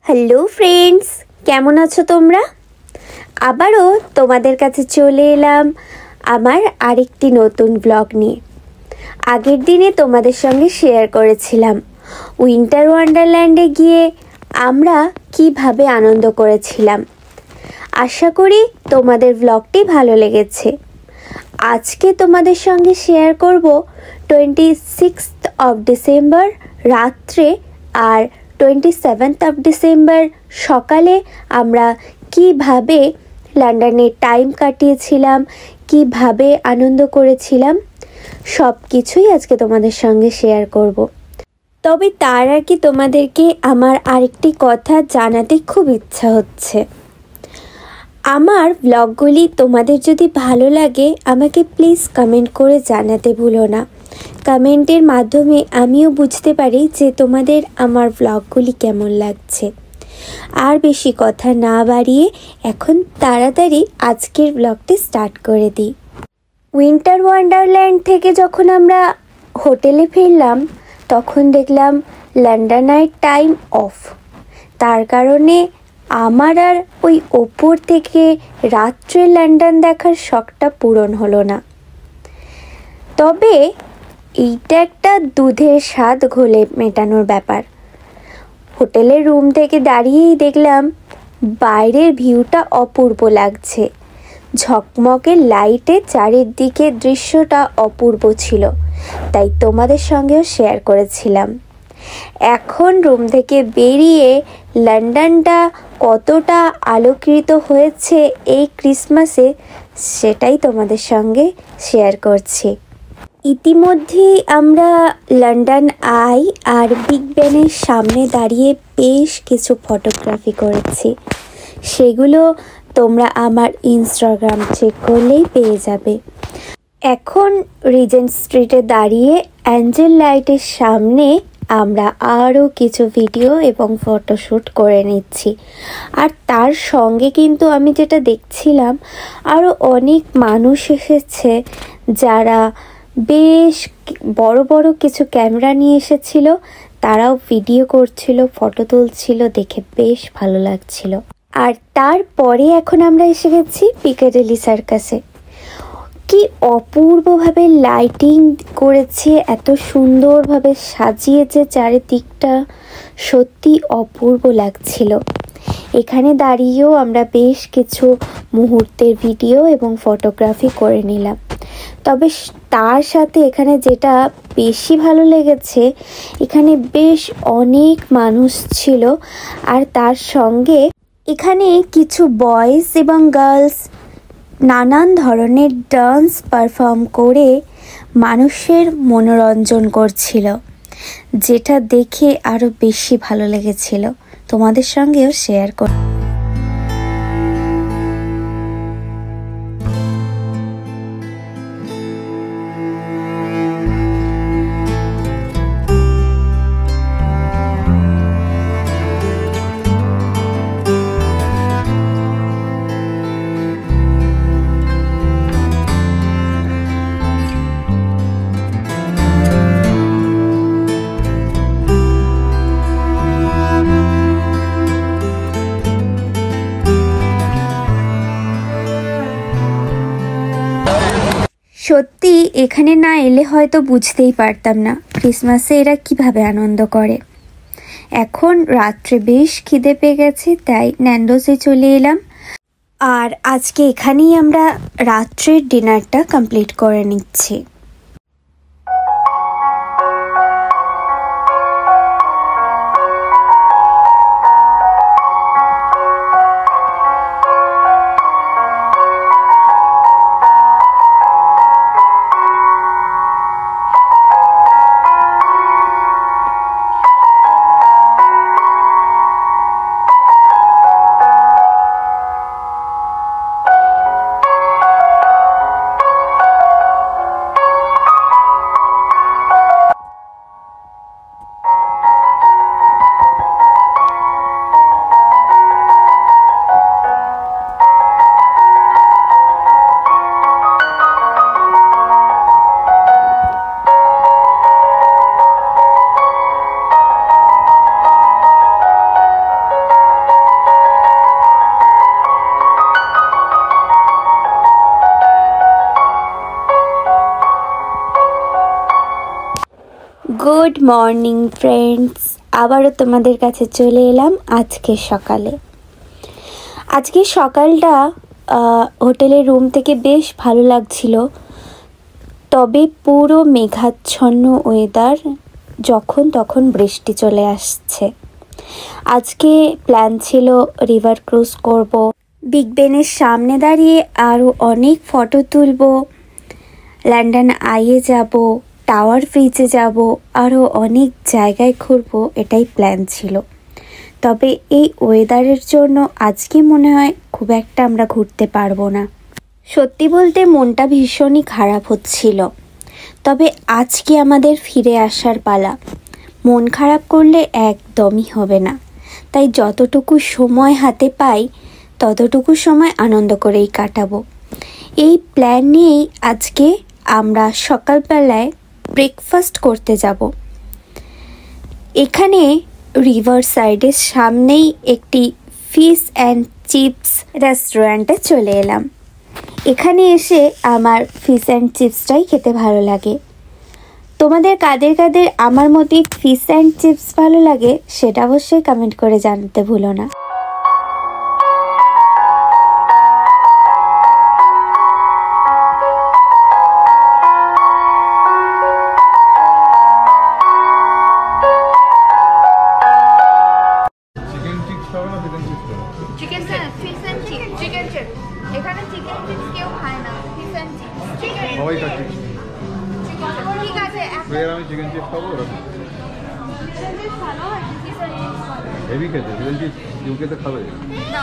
Hello friends, কেমন আছো তোমরা? আবারও তোমাদের কাছে চলে এলাম আমার আরেকটি নতুন ব্লগ নিয়ে। আগের দিনে তোমাদের সঙ্গে শেয়ার করেছিলাম উইন্টার ওয়ান্ডারল্যান্ডে গিয়ে আমরা কিভাবে আনন্দ করেছিলাম। আশা করি তোমাদের ব্লগটি ভালো লেগেছে। আজকে তোমাদের সঙ্গে শেয়ার করব 26th অফ ডিসেম্বর রাত্রে আর 27th অফ ডিসেম্বর সকালে আমরা কিভাবে লন্ডনে টাইম কাটিয়েছিলাম, কিভাবে আনন্দ করেছিলাম, সব কিছুই আজকে তোমাদের সঙ্গে শেয়ার করব। তবে তার আগে তোমাদেরকে আমার আরেকটি কথা জানাতে খুব ইচ্ছা হচ্ছে। আমার ব্লগগুলি তোমাদের যদি ভালো লাগে আমাকে প্লিজ কমেন্ট করে জানাতে ভুলো না। কমেন্টের মাধ্যমে আমিও বুঝতে পারি যে তোমাদের আমার ব্লগগুলি কেমন লাগছে। আর বেশি কথা না বাড়িয়ে এখন তাড়াতাড়ি আজকের ব্লগটি স্টার্ট করে দিই। উইন্টার ওয়ান্ডারল্যান্ড থেকে যখন আমরা হোটেলে ফিরলাম তখন দেখলাম লন্ডনের টাইম অফ। তার কারণে আমার আর ওই ওপর থেকে রাত্রে লন্ডন দেখার শখটা পূরণ হলো না। তবে এইটা একটা দুধের স্বাদ ঘোলে মেটানোর ব্যাপার। হোটেলের রুম থেকে দাঁড়িয়েই দেখলাম বাইরের ভিউটা অপূর্ব লাগছে। ঝকমকে লাইটে চারিদিকে দৃশ্যটা অপূর্ব ছিল, তাই তোমাদের সঙ্গেও শেয়ার করেছিলাম। এখন রুম থেকে বেরিয়ে লন্ডনটা কতটা আলোকিত হয়েছে এই ক্রিসমাসে সেটাই তোমাদের সঙ্গে শেয়ার করছি। ইতিমধ্যেই আমরা লন্ডন আই আর বিগ বেনের সামনে দাঁড়িয়ে বেশ কিছু ফটোগ্রাফি করেছি। সেগুলো তোমরা আমার ইনস্টাগ্রাম চেক করলেই পেয়ে যাবে। এখন রিজেন্ট স্ট্রিটে দাঁড়িয়ে অ্যাঞ্জেল লাইটের সামনে আমরা আরও কিছু ভিডিও এবং ফটোশ্যুট করে নিচ্ছি। আর তার সঙ্গে কিন্তু আমি যেটা দেখছিলাম আরও অনেক মানুষ এসেছে যারা বেশ বড় বড় কিছু ক্যামেরা নিয়ে এসেছিল। তারাও ভিডিও করছিল, ফটো তুলছিল, দেখে বেশ ভালো লাগছিল। আর তারপরে এখন আমরা এসে গেছি পিকাডেলি সার্কাসে। কি অপূর্বভাবে লাইটিং করেছে, এত সুন্দরভাবে সাজিয়েছে চারিদিকটা, সত্যি অপূর্ব লাগছিল। এখানে দাঁড়িয়েও আমরা বেশ কিছু মুহূর্তের ভিডিও এবং ফটোগ্রাফি করে নিলাম। তবে তার সাথে এখানে যেটা বেশি ভালো লেগেছে, এখানে বেশ অনেক মানুষ ছিল। আর তার সঙ্গে এখানে কিছু বয়েজ এবং গার্লস নানান ধরনের ডান্স পারফর্ম করে মানুষের মনোরঞ্জন করছিল, যেটা দেখে আরও বেশি ভালো লেগেছিল। তোমাদের সঙ্গেও শেয়ার কর। সত্যি এখানে না এলে হয়তো বুঝতেই পারতাম না ক্রিসমাসে এরা কিভাবে আনন্দ করে। এখন রাত্রে বেশ খিদে পেয়ে গেছে, তাই ন্যান্ডোসে চলে এলাম। আর আজকে এখানেই আমরা রাত্রের ডিনারটা কমপ্লিট করে নিচ্ছি। গুড মর্নিং ফ্রেন্ডস, আবারও তোমাদের কাছে চলে এলাম আজকে সকালে। আজকে সকালটা হোটেলের রুম থেকে বেশ ভালো লাগছিল, তবে পুরো মেঘাচ্ছন্ন ওয়েদার, যখন তখন বৃষ্টি চলে আসছে। আজকে প্ল্যান ছিল রিভার ক্রুজ করব, বিগ বেনের সামনে দাঁড়িয়ে আরও অনেক ফটো তুলব, লন্ডন আইয়ে যাব, টাওয়ার ব্রিজে যাব, আরও অনেক জায়গায় ঘুরবো, এটাই প্ল্যান ছিল। তবে এই ওয়েদারের জন্য আজকে মনে হয় খুব একটা আমরা ঘুরতে পারবো না। সত্যি বলতে মনটা ভীষণই খারাপ হচ্ছিল, তবে আজকে আমাদের ফিরে আসার পালা। মন খারাপ করলে একদমই হবে না, তাই যতটুকু সময় হাতে পাই ততটুকু সময় আনন্দ করেই কাটাবো। এই প্ল্যান নিয়েই আজকে আমরা সকালবেলায় ব্রেকফাস্ট করতে যাব। এখানে রিভার সাইডের সামনেই একটি ফিশ অ্যান্ড চিপস রেস্টুরেন্টে চলে এলাম। এখানে এসে আমার ফিশ অ্যান্ড চিপসটাই খেতে ভালো লাগে। তোমাদের কাদের কাদের আমার মতোই ফিশ অ্যান্ড চিপস ভালো লাগে সেটা অবশ্যই কমেন্ট করে জানাতে ভুলো না। এখানে চিকেন চিপস কেউ খায় না, ফিশ এন্ড চিপস সবাই খাচ্ছে। ঠিক আছে, আমি চিকেন চিপস খাবো। চিকেন চিপস ভালো হয়, ফিশ এন্ড চিপস ভালো। হেভি খেতে চিকেন চিপস ইউকেতে খাবে না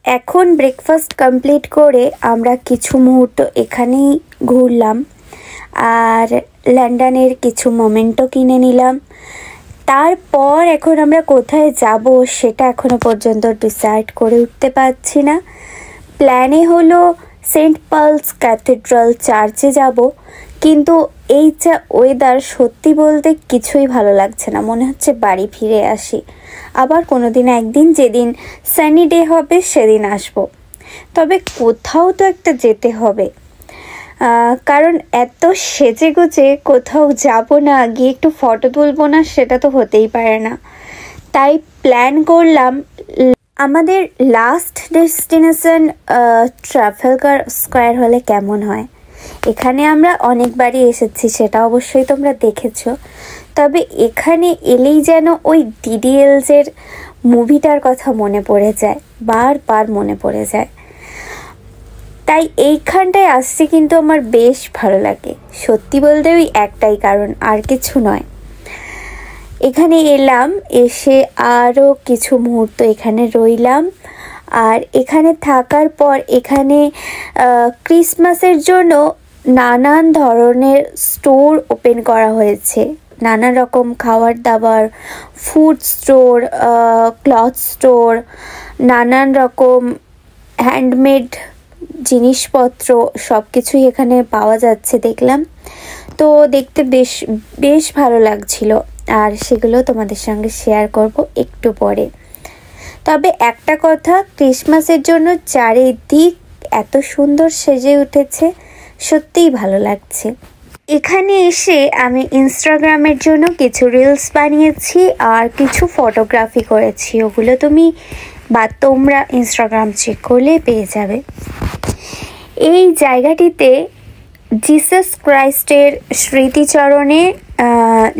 এখন ব্রেকফাস্ট কমপ্লিট করে আমরা কিছু মুহূর্ত এখানেই ঘুরলাম আর লন্ডনের কিছু মোমেন্টও কিনে নিলাম। তারপর এখন আমরা কোথায় যাব সেটা এখনো পর্যন্ত ডিসাইড করে উঠতে পারছি না। প্ল্যানে হলো সেন্ট পলস ক্যাথিড্রাল চার্চে যাব, কিন্তু এই যা ওয়েদার, সত্যি বলতে কিছুই ভালো লাগছে না। মনে হচ্ছে বাড়ি ফিরে আসি, আবার কোনো দিন একদিন যেদিন সানি ডে হবে সেদিন আসব। তবে কোথাও তো একটা যেতে হবে, কারণ এত সেজে গুজে কোথাও যাব না, গিয়ে একটু ফটো তুলব না, সেটা তো হতেই পারে না। তাই প্ল্যান করলাম আমাদের লাস্ট ডেস্টিনেশন ট্রাফালগার স্কোয়ার হলে কেমন হয়। এখানে আমরা অনেকবারই এসেছি, সেটা অবশ্যই তোমরা দেখেছো, তবে এখানে এলেই যেন ওই ডিডিএলসের মুভিটার কথা মনে পড়ে যায়, বারবার মনে পড়ে যায়। তাই এইখানটায় আসতে কিন্তু আমার বেশ ভালো লাগে। সত্যি বলতে ওই একটাই কারণ, আর কিছু নয়। এখানে এলাম, এসে আরও কিছু মুহূর্ত এখানে রইলাম, আর এখানে থাকার পর এখানে ক্রিসমাসের জন্য নানান ধরনের স্টোর ওপেন করা হয়েছে। নানা রকম খাবার দাবার, ফুড স্টোর, ক্লথ স্টোর, নানান রকম হ্যান্ডমেড জিনিসপত্র সব কিছুই এখানে পাওয়া যাচ্ছে দেখলাম। তো দেখতে বেশ ভালো লাগছিল, আর সেগুলো তোমাদের সঙ্গে শেয়ার করব একটু পরে। তবে একটা কথা, ক্রিসমাসের জন্য চারিদিক এত সুন্দর সেজে উঠেছে, সত্যিই ভালো লাগছে। এখানে এসে আমি ইনস্টাগ্রামের জন্য কিছু রিলস বানিয়েছি আর কিছু ফটোগ্রাফি করেছি, ওগুলো তোমরা ইনস্টাগ্রাম চেক করলে পেয়ে যাবে। এই জায়গাটিতে জিসাস ক্রাইস্টের স্মৃতিচারণে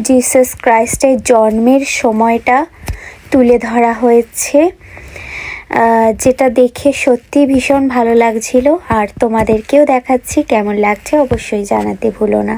জিসাস ক্রাইস্টের জন্মের সময়টা তুলে ধরা হয়েছে, যেটা দেখে সত্যি ভীষণ ভালো লাগছিল। আর তোমাদেরকেও দেখাচ্ছি, কেমন লাগছে অবশ্যই জানাতে ভুলো না।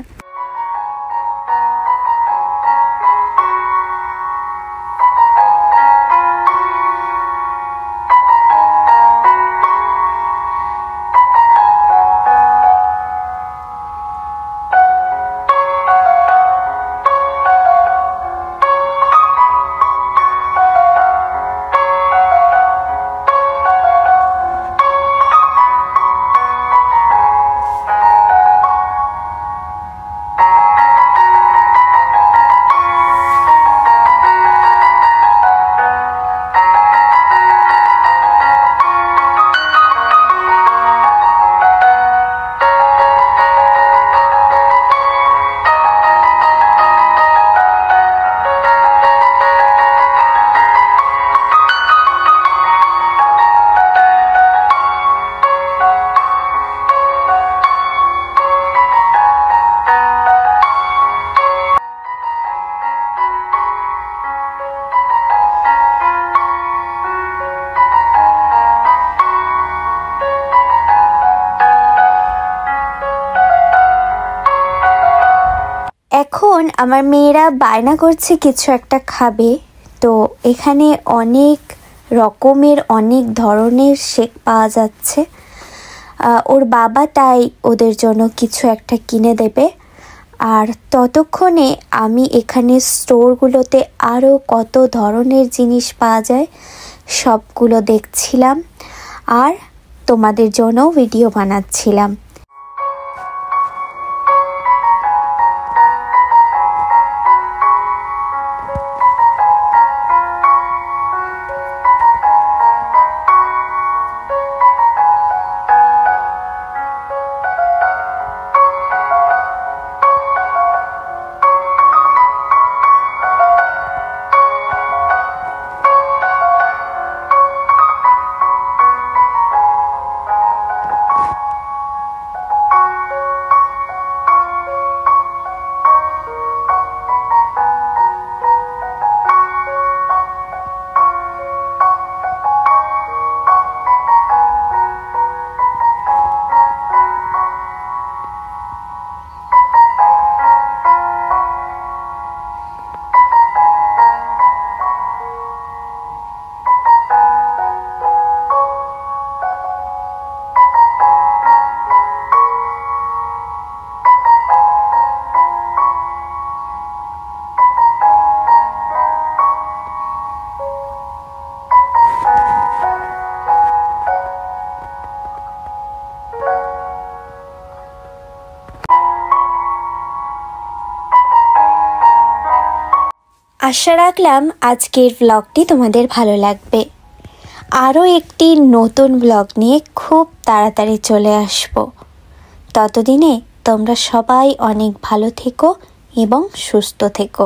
এখন আমার মেয়েরা বায়না করছে কিছু একটা খাবে, তো এখানে অনেক রকমের অনেক ধরনের শেক পাওয়া যাচ্ছে। ওর বাবা তাই ওদের জন্য কিছু একটা কিনে দেবে। আর ততক্ষণে আমি এখানে স্টোরগুলোতে আরও কত ধরনের জিনিস পাওয়া যায় সবগুলো দেখছিলাম আর তোমাদের জন্য ভিডিও বানাচ্ছিলাম। আশা রাখলাম আজকের ব্লগটি তোমাদের ভালো লাগবে। আরও একটি নতুন ব্লগ নিয়ে খুব তাড়াতাড়ি চলে আসব। ততদিনে তোমরা সবাই অনেক ভালো থেকো এবং সুস্থ থেকো।